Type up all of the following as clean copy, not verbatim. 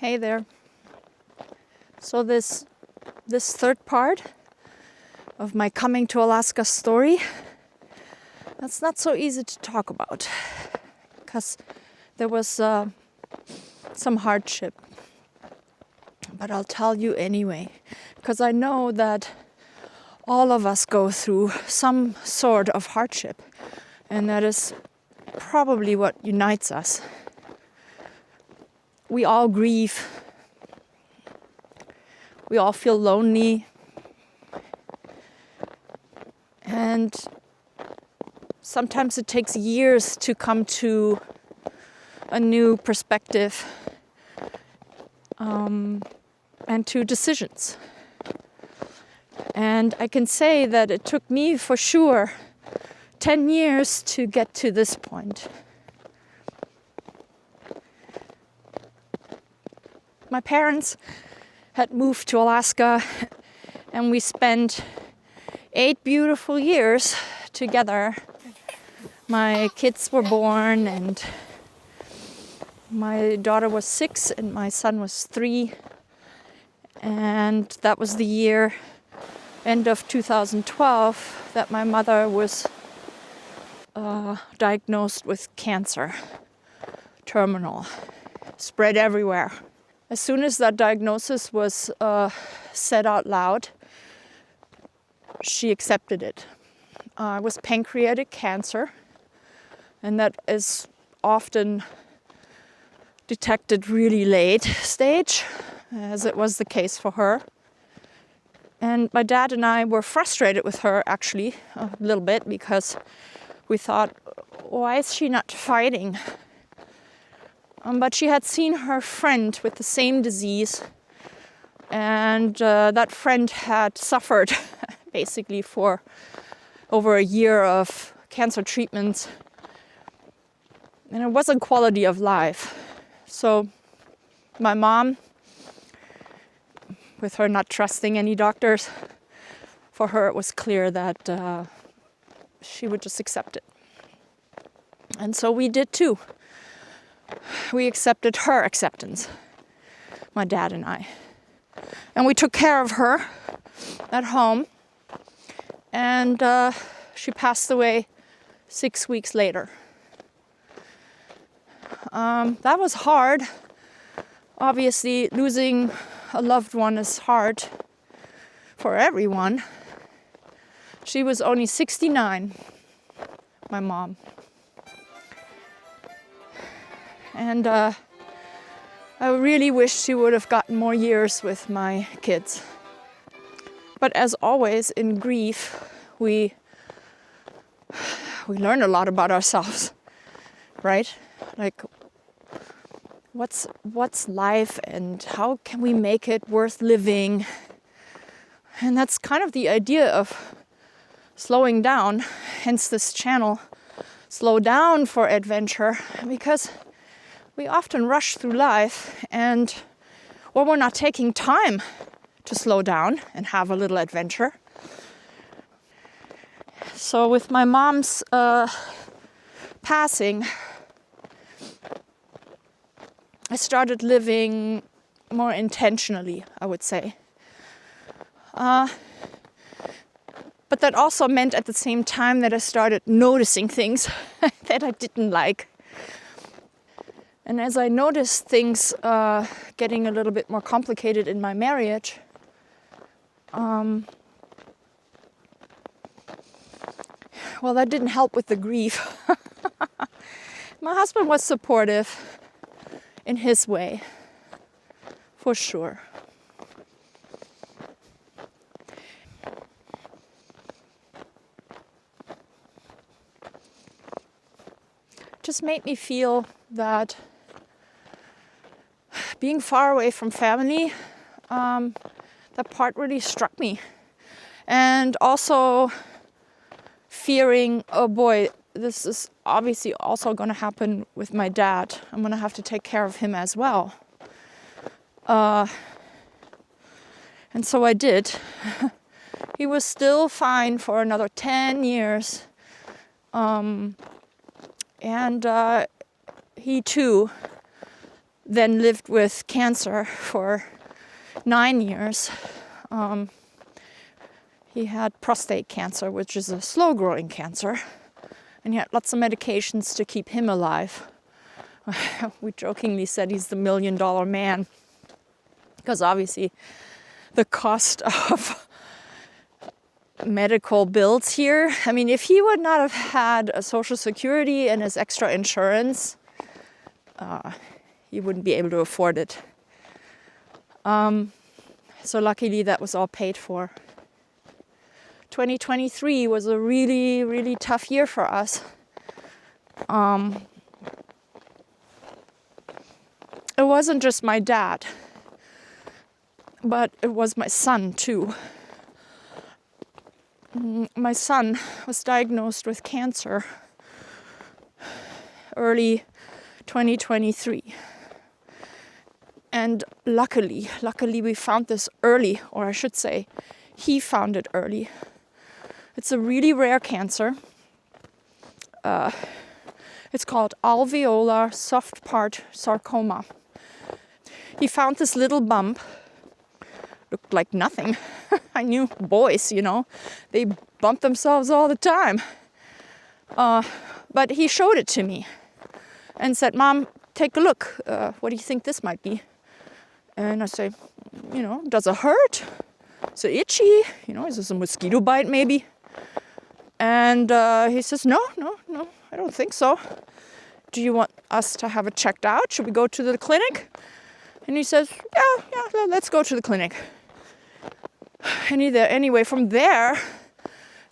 Hey there. So this third part of my coming to Alaska story, that's not so easy to talk about because there was some hardship. But I'll tell you anyway, because I know that all of us go through some sort of hardship, and that is probably what unites us. We all grieve. We all feel lonely. And sometimes it takes years to come to a new perspective and to decisions. And I can say that it took me for sure 10 years to get to this point. My parents had moved to Alaska, and we spent 8 beautiful years together. My kids were born, and my daughter was 6 and my son was 3. And that was the year, end of 2012, that my mother was diagnosed with cancer, terminal, spread everywhere. As soon as that diagnosis was said out loud, she accepted it. It was pancreatic cancer, and that is often detected really late stage, as it was the case for her. And my dad and I were frustrated with her, actually, a little bit, because we thought, why is she not fighting? But she had seen her friend with the same disease, and that friend had suffered basically for over a year of cancer treatments, and it wasn't quality of life. So my mom, with her not trusting any doctors, for her it was clear that she would just accept it. And so we did too. We accepted her acceptance, my dad and I. And we took care of her at home. And she passed away 6 weeks later. That was hard. Obviously, losing a loved one is hard for everyone. She was only 69, my mom. And I really wish she would have gotten more years with my kids. But as always, in grief, we learn a lot about ourselves, right? Like, what's life, and how can we make it worth living? And that's kind of the idea of slowing down, hence this channel, Slow Down for Adventure, because we often rush through life, or we're not taking time to slow down and have a little adventure. So with my mom's passing, I started living more intentionally, I would say. But that also meant at the same time that I started noticing things that I didn't like. And as I noticed things getting a little bit more complicated in my marriage, well, that didn't help with the grief. My husband was supportive in his way, for sure. Just made me feel that being far away from family, that part really struck me. And also fearing, oh boy, this is obviously also going to happen with my dad. I'm going to have to take care of him as well. And so I did. He was still fine for another 10 years. And he too then lived with cancer for 9 years. He had prostate cancer, which is a slow-growing cancer, and he had lots of medications to keep him alive. We jokingly said he's the $1 million man, because obviously the cost of medical bills here, I mean, if he would not have had a Social Security and his extra insurance, he wouldn't be able to afford it. So luckily that was all paid for. 2023 was a really, really tough year for us. It wasn't just my dad, but it was my son too. My son was diagnosed with cancer early 2023. And luckily we found this early, or I should say, he found it early. It's a really rare cancer. It's called alveolar soft part sarcoma. He found this little bump. Looked like nothing. I knew boys, you know, they bump themselves all the time. But he showed it to me and said, "Mom, take a look. What do you think this might be?" And I say, "You know, does it hurt? Is it itchy? You know, is this a mosquito bite maybe?" And he says, no, I don't think so. "Do you want us to have it checked out? Should we go to the clinic?" And he says, yeah, let's go to the clinic. And anyway, from there,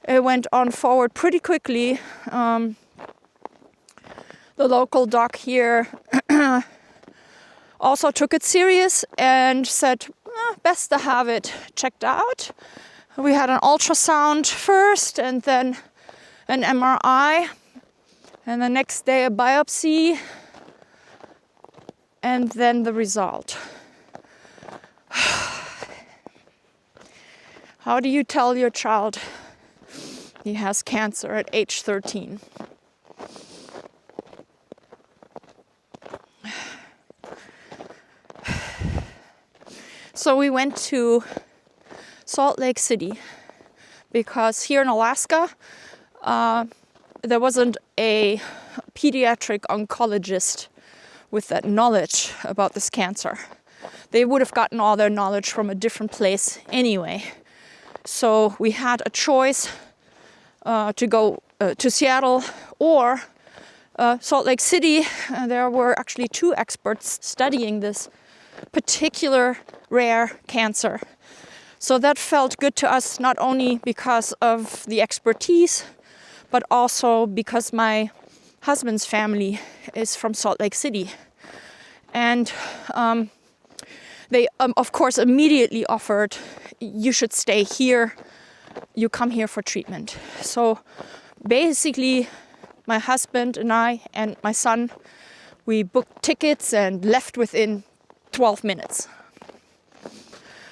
it went on forward pretty quickly. The local doc here also took it serious and said, best to have it checked out. We had an ultrasound first and then an MRI, and the next day a biopsy, and then the result. How do you tell your child he has cancer at age 13? So we went to Salt Lake City because here in Alaska, there wasn't a pediatric oncologist with that knowledge about this cancer. They would have gotten all their knowledge from a different place anyway. So we had a choice to go to Seattle or Salt Lake City. There were actually 2 experts studying this particular rare cancer. So that felt good to us, not only because of the expertise, but also because my husband's family is from Salt Lake City. And they, of course, immediately offered, you should stay here, you come here for treatment. So basically, my husband and I and my son, we booked tickets and left within 12 minutes.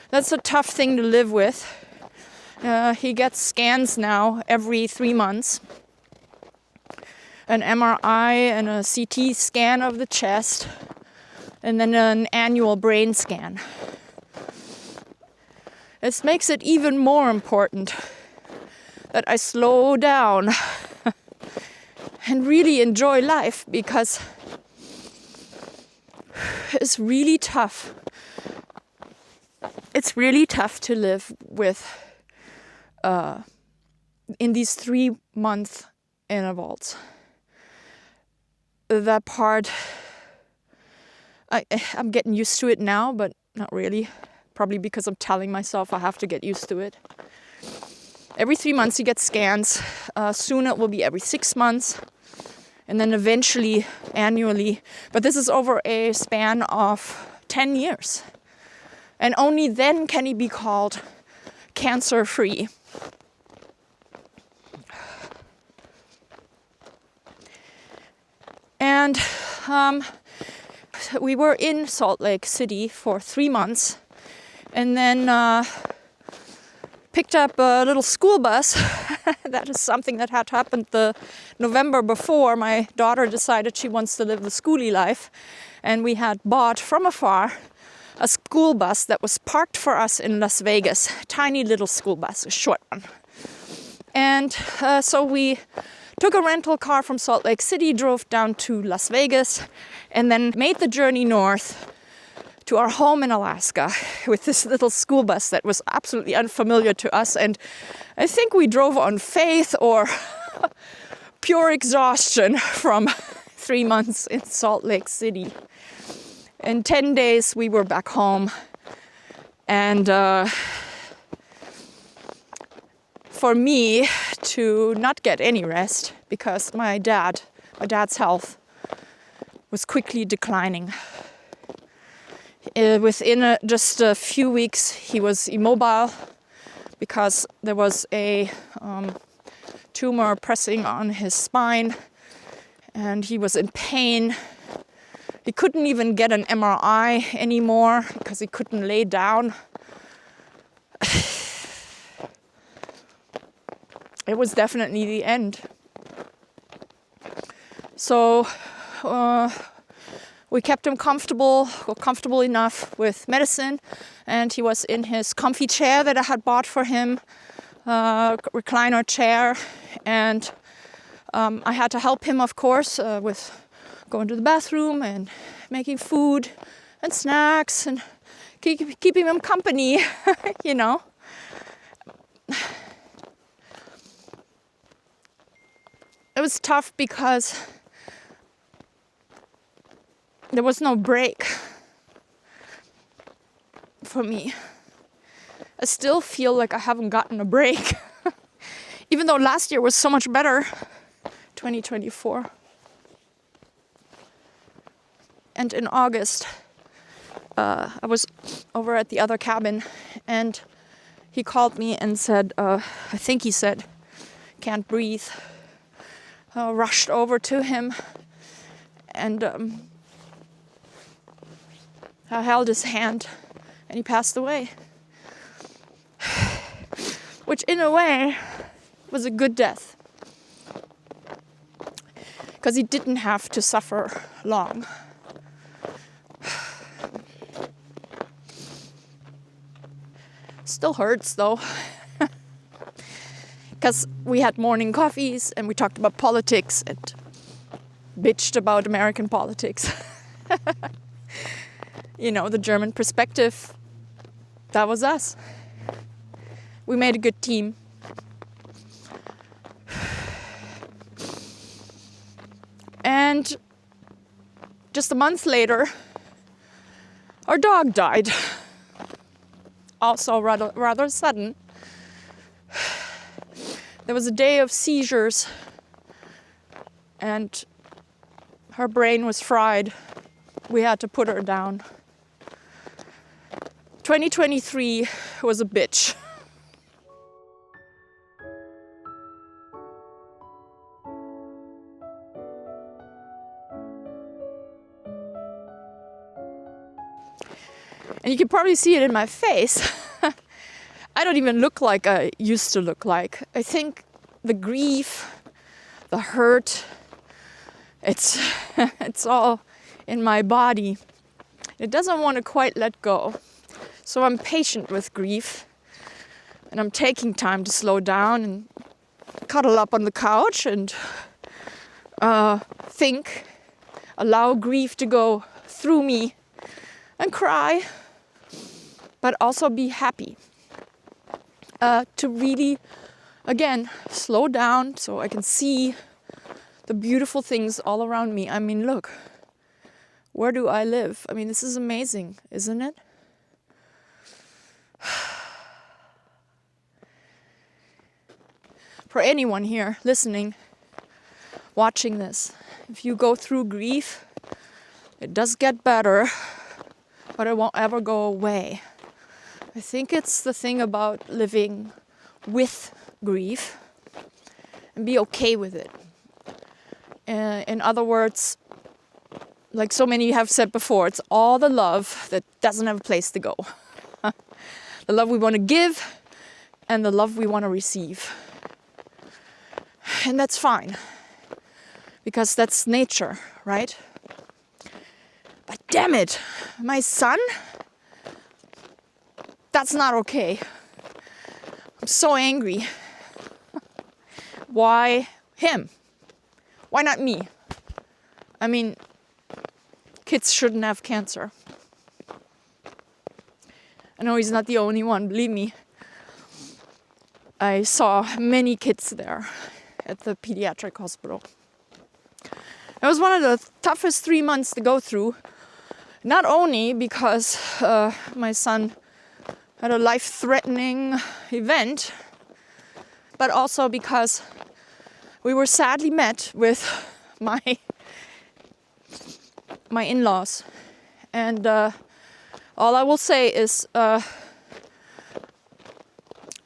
That's a tough thing to live with. He gets scans now every 3 months. An MRI and a CT scan of the chest, and then an annual brain scan. This makes it even more important that I slow down and really enjoy life, because it's really tough. It's really tough to live with in these 3-month intervals. That part, I'm getting used to it now, but not really. Probably because I'm telling myself I have to get used to it. Every 3 months you get scans. Soon it will be every 6 months. And then eventually annually. But this is over a span of 10 years. And only then can he be called cancer-free. And we were in Salt Lake City for 3 months, and then picked up a little school bus That is something that had happened the November before. My daughter decided she wants to live the schoolie life, and we had bought from afar a school bus that was parked for us in Las Vegas. Tiny little school bus, a short one. And so we took a rental car from Salt Lake City, drove down to Las Vegas, and then made the journey north to our home in Alaska with this little school bus that was absolutely unfamiliar to us. And I think we drove on faith or pure exhaustion from 3 months in Salt Lake City. In 10 days, we were back home. And for me to not get any rest because my dad's health was quickly declining. Within just a few weeks, he was immobile because there was a tumor pressing on his spine, and he was in pain. He couldn't even get an MRI anymore because he couldn't lay down. It was definitely the end. So we kept him comfortable enough with medicine, and he was in his comfy chair that I had bought for him, recliner chair, and I had to help him, of course, with going to the bathroom and making food and snacks and keeping him company, you know. It was tough because there was no break for me. I still feel like I haven't gotten a break, even though last year was so much better, 2024. And in August, I was over at the other cabin, and he called me and said, I think he said, can't breathe. Rushed over to him, and I held his hand, and he passed away. Which in a way was a good death, because he didn't have to suffer long. Still hurts though, because we had morning coffees and we talked about politics and bitched about American politics. You know, the German perspective, that was us. We made a good team. And just a month later, our dog died. Also rather sudden. There was a day of seizures, and her brain was fried. We had to put her down. 2023 was a bitch. And you can probably see it in my face. I don't even look like I used to look like. I think the grief, the hurt, it's all in my body. It doesn't want to quite let go. So I'm patient with grief, and I'm taking time to slow down and cuddle up on the couch and think, allow grief to go through me and cry, but also be happy. To really, again, slow down so I can see the beautiful things all around me. I mean, look, where do I live? I mean, this is amazing, isn't it? For anyone here listening, watching this, if you go through grief, it does get better, but it won't ever go away. I think it's the thing about living with grief and be okay with it. In other words, like so many have said before, it's all the love that doesn't have a place to go. The love we want to give and the love we want to receive. And that's fine, because that's nature, right? But damn it, my son, that's not okay. I'm so angry. Why him? Why not me? I mean, kids shouldn't have cancer. I know he's not the only one, believe me. I saw many kids there at the pediatric hospital. It was one of the toughest 3 months to go through, not only because my son had a life-threatening event, but also because we were sadly met with my in-laws. And all I will say is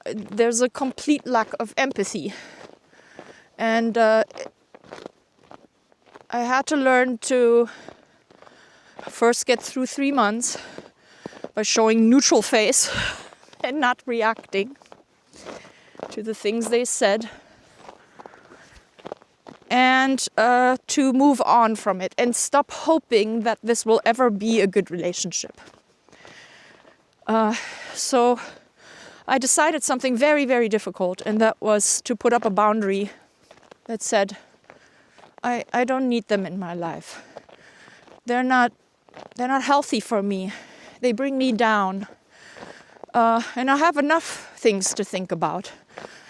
there's a complete lack of empathy. And I had to learn to first get through 3 months by showing neutral face and not reacting to the things they said. And to move on from it and stop hoping that this will ever be a good relationship. So I decided something very, very difficult, and that was to put up a boundary that said, I don't need them in my life. They're not healthy for me. They bring me down. And I have enough things to think about.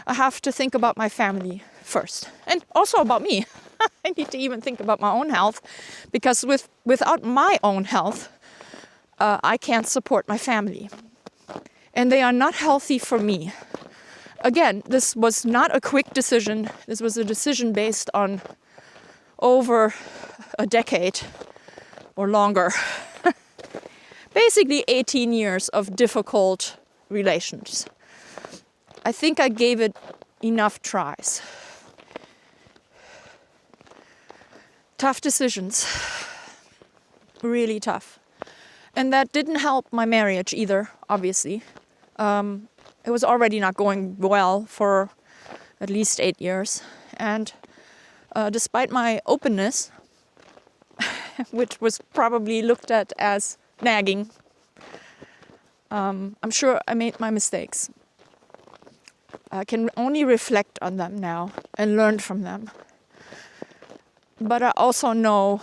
I have to think about my family first, and also about me. I need to even think about my own health, because without my own health, I can't support my family. And they are not healthy for me. Again, this was not a quick decision. This was a decision based on over a decade or longer. Basically 18 years of difficult relations. I think I gave it enough tries. Tough decisions. Really tough. And that didn't help my marriage either, obviously. It was already not going well for at least 8 years. And despite my openness, which was probably looked at as nagging, I'm sure I made my mistakes. I can only reflect on them now and learn from them. But I also know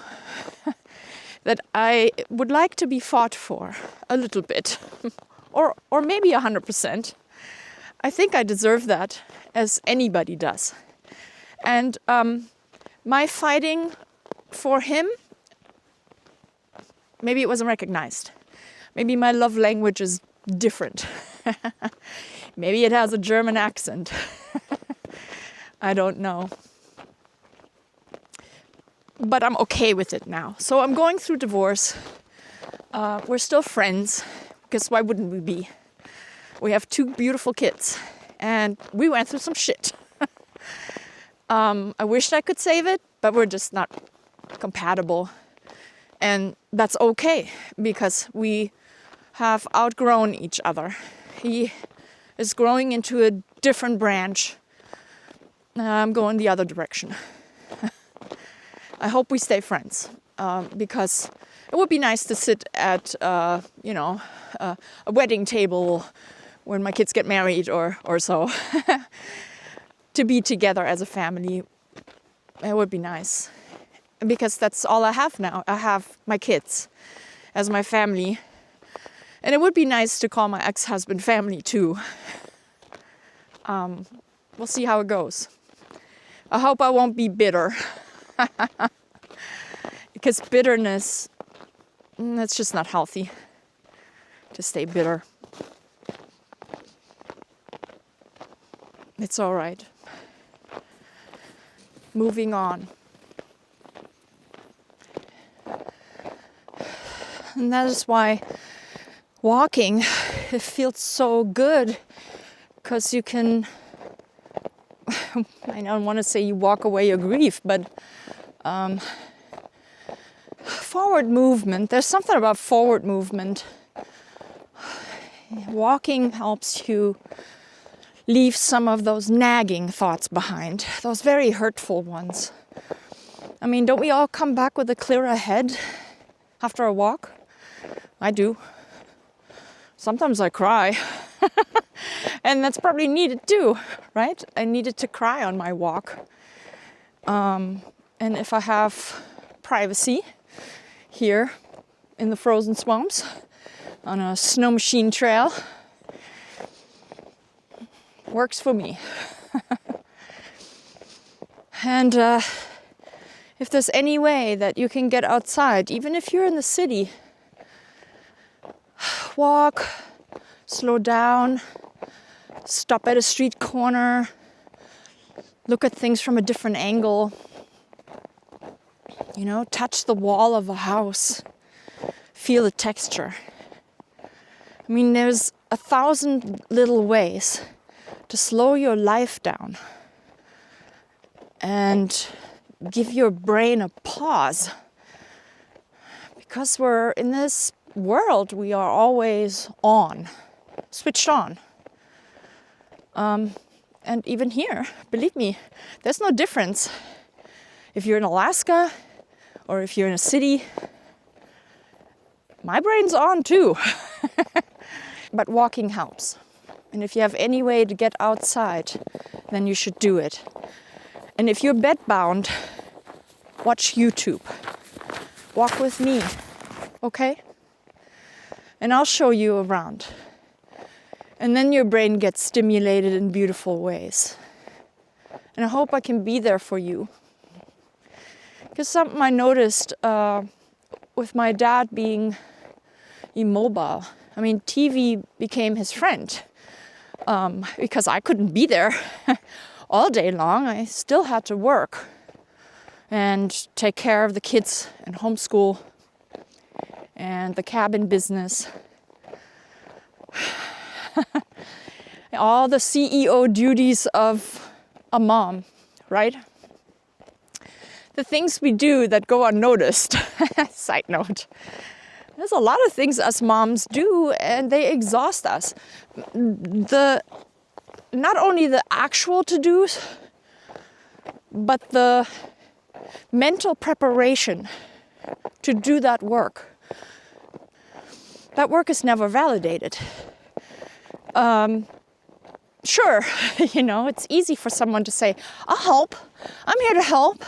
that I would like to be fought for a little bit, or maybe 100%. I think I deserve that, as anybody does. And my fighting for him, maybe it wasn't recognized. Maybe my love language is different. Maybe it has a German accent. I don't know. But I'm okay with it now. So I'm going through divorce. We're still friends, because why wouldn't we be? We have 2 beautiful kids, and we went through some shit. I wished I could save it, but we're just not compatible. And that's okay, because we have outgrown each other. He is growing into a different branch. I'm going the other direction. I hope we stay friends, because it would be nice to sit at, a wedding table when my kids get married or so. To be together as a family, it would be nice. Because that's all I have now. I have my kids as my family. And it would be nice to call my ex-husband family too. We'll see how it goes. I hope I won't be bitter. Because bitterness, that's just not healthy. To stay bitter. It's all right. Moving on. And that is why walking, it feels so good, because you can, I don't want to say you walk away your grief, but forward movement, there's something about forward movement. Walking helps you leave some of those nagging thoughts behind, those very hurtful ones. I mean, don't we all come back with a clearer head after a walk? I do. Sometimes I cry. And that's probably needed too, right? I needed to cry on my walk. And if I have privacy here in the frozen swamps on a snow machine trail, works for me. And if there's any way that you can get outside, even if you're in the city, walk, slow down, stop at a street corner, look at things from a different angle, you know, touch the wall of a house, feel the texture. I mean, there's 1,000 little ways to slow your life down and give your brain a pause. Because we're in this world, we are always on, switched on. And even here, believe me, there's no difference. If you're in Alaska or if you're in a city, my brain's on too. But walking helps. And if you have any way to get outside, then you should do it. And if you're bedbound, watch YouTube. Walk with me, okay? And I'll show you around. And then your brain gets stimulated in beautiful ways. And I hope I can be there for you. Because something I noticed with my dad being immobile, I mean, TV became his friend. Because I couldn't be there all day long. I still had to work and take care of the kids and homeschool and the cabin business. All the CEO duties of a mom, right? The things we do that go unnoticed. Side note. There's a lot of things us moms do and they exhaust us. Not only the actual to-dos, but the mental preparation to do that work. That work is never validated. Sure, you know, it's easy for someone to say, I'll help. I'm here to help.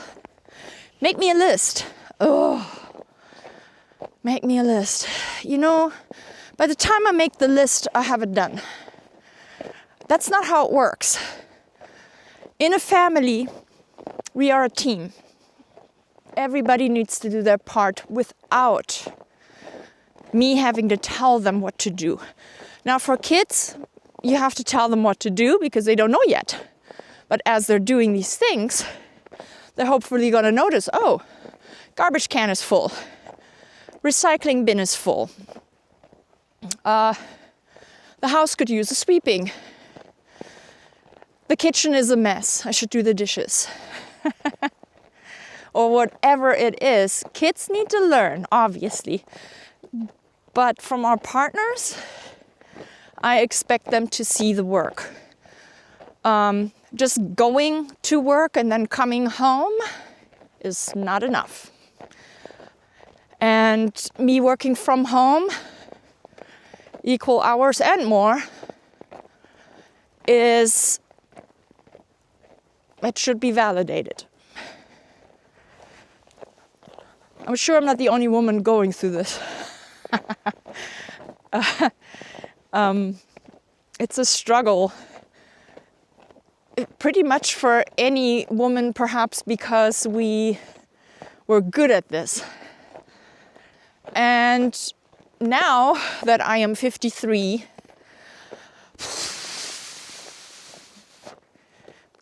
Make me a list. Oh, make me a list. You know, by the time I make the list, I have it done. That's not how it works. In a family, we are a team. Everybody needs to do their part without me having to tell them what to do. Now for kids, you have to tell them what to do because they don't know yet. But as they're doing these things, they're hopefully going to notice, oh, garbage can is full. Recycling bin is full. The house could use a sweeping. The kitchen is a mess. I should do the dishes. Or whatever it is. Kids need to learn, obviously. But from our partners, I expect them to see the work. Just going to work and then coming home is not enough. And me working from home, equal hours and more, it should be validated. I'm sure I'm not the only woman going through this. It's a struggle, pretty much for any woman, perhaps because we're good at this. And now that I am 53,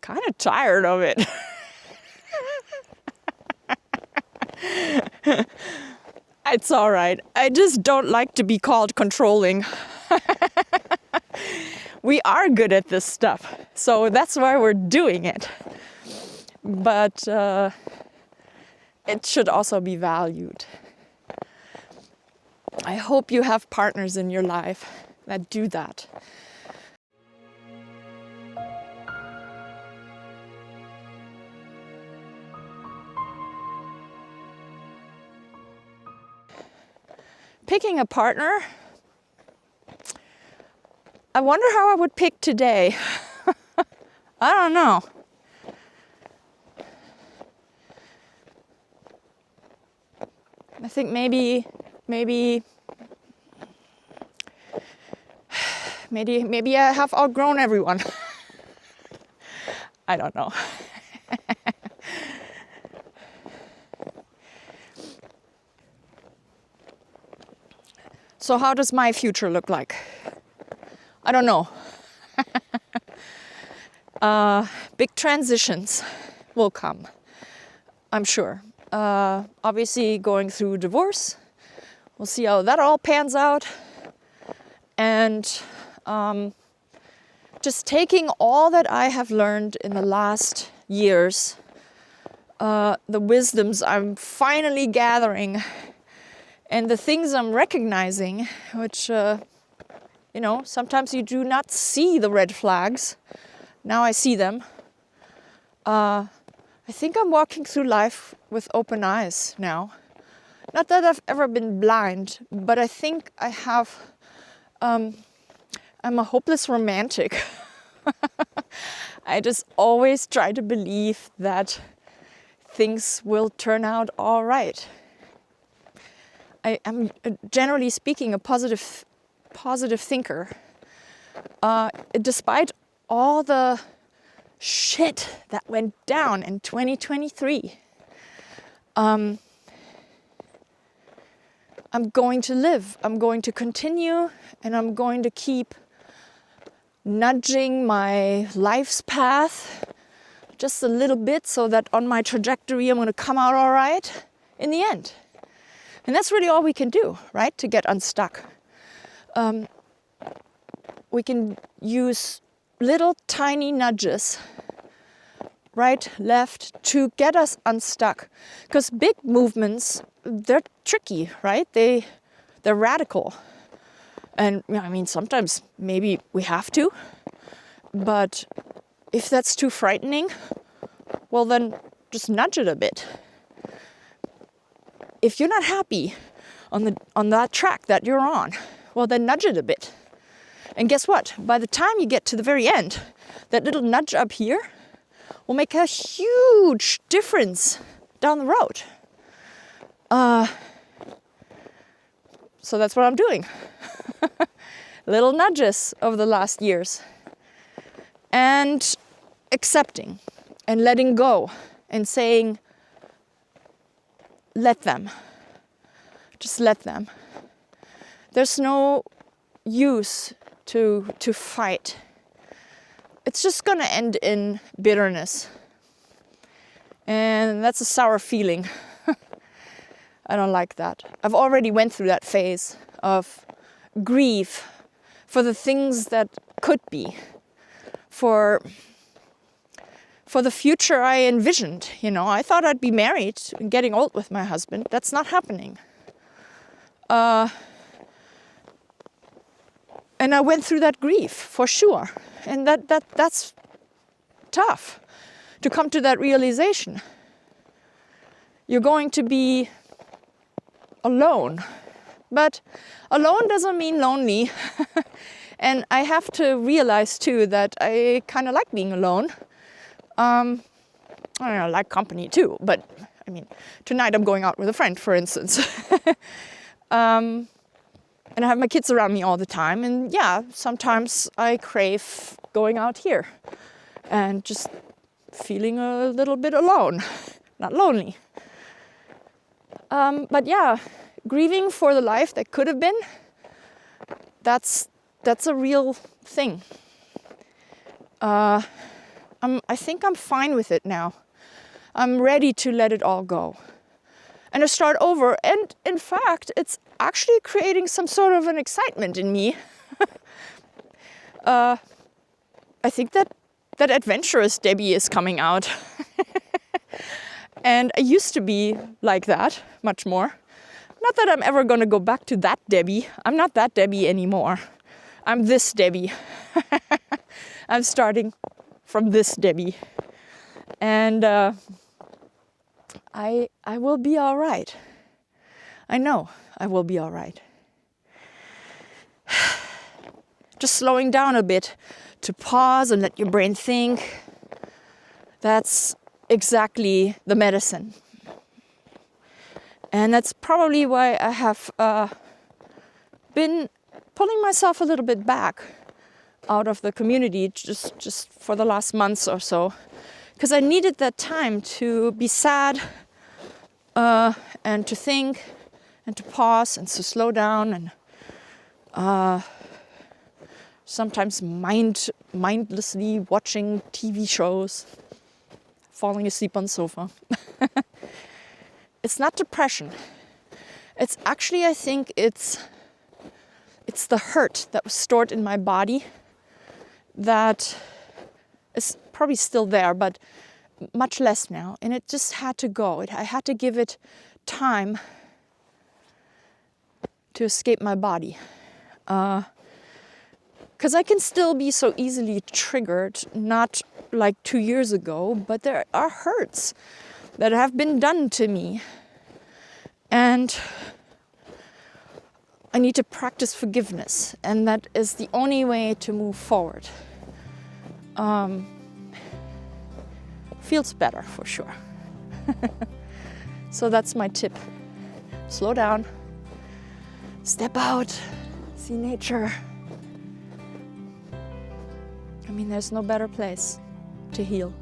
kind of tired of it. It's all right. I just don't like to be called controlling. We are good at this stuff, so that's why we're doing it. But it should also be valued. I hope you have partners in your life that do that. picking a partner, I wonder how I would pick today. I don't know. I think maybe I have outgrown everyone. I don't know. So how does my future look like? I don't know. Big transitions will come, I'm sure. Obviously going through divorce. We'll see how that all pans out. And just taking all that I have learned in the last years, the wisdoms I'm finally gathering, and the things I'm recognizing, which, sometimes you do not see the red flags. Now I see them. I think I'm walking through life with open eyes now. Not that I've ever been blind, but I think I have. I'm a hopeless romantic. I just always try to believe that things will turn out all right. I am, generally speaking, a positive thinker. Despite all the shit that went down in 2023, I'm going to live. I'm going to continue, and I'm going to keep nudging my life's path just a little bit so that on my trajectory I'm going to come out all right in the end. And that's really all we can do, right? To get unstuck. We can use little tiny nudges, right, left, to get us unstuck. Because big movements, they're tricky, right? They're radical. And I mean, sometimes maybe we have to. But if that's too frightening, well then just nudge it a bit. If you're not happy on that track that you're on, well then nudge it a bit. And guess what? By the time you get to the very end, that little nudge up here will make a huge difference down the road. So that's what I'm doing. Little nudges over the last years. And accepting and letting go and saying, let them. Just let them. There's no use to fight. It's just going to end in bitterness. And that's a sour feeling. I don't like that. I've already went through that phase of grief for the things that could be, for the future I envisioned. I thought I'd be married and getting old with my husband. That's not happening. And I went through that grief for sure. And that's tough to come to that realization. You're going to be alone. But alone doesn't mean lonely. And I have to realize too that I kind of like being alone. I like company too, but I mean, tonight I'm going out with a friend, for instance. And I have my kids around me all the time. And yeah, sometimes I crave going out here and just feeling a little bit alone, not lonely. But yeah, grieving for the life that could have been, that's a real thing. I think I'm fine with it now. I'm ready to let it all go and to start over. And in fact, it's actually creating some sort of an excitement in me. I think that adventurous Debbie is coming out. And I used to be like that much more. Not that I'm ever going to go back to that Debbie. I'm not that Debbie anymore. I'm this Debbie. I'm starting from this Debbie. And I will be all right. I know I will be all right. just slowing down a bit, to pause and let your brain think. That's exactly the medicine. And that's probably why I have been pulling myself a little bit back out of the community just for the last months or so, because I needed that time to be sad and to think and to pause and to slow down and sometimes mindlessly watching TV shows, falling asleep on the sofa. It's not depression. It's actually, I think it's the hurt that was stored in my body that is probably still there, but much less now. And it just had to go. I had to give it time to escape my body. Because I can still be so easily triggered, not like 2 years ago, but there are hurts that have been done to me. And I need to practice forgiveness. And that is the only way to move forward. Feels better for sure. So that's my tip. Slow down, step out, see nature. I mean, there's no better place to heal.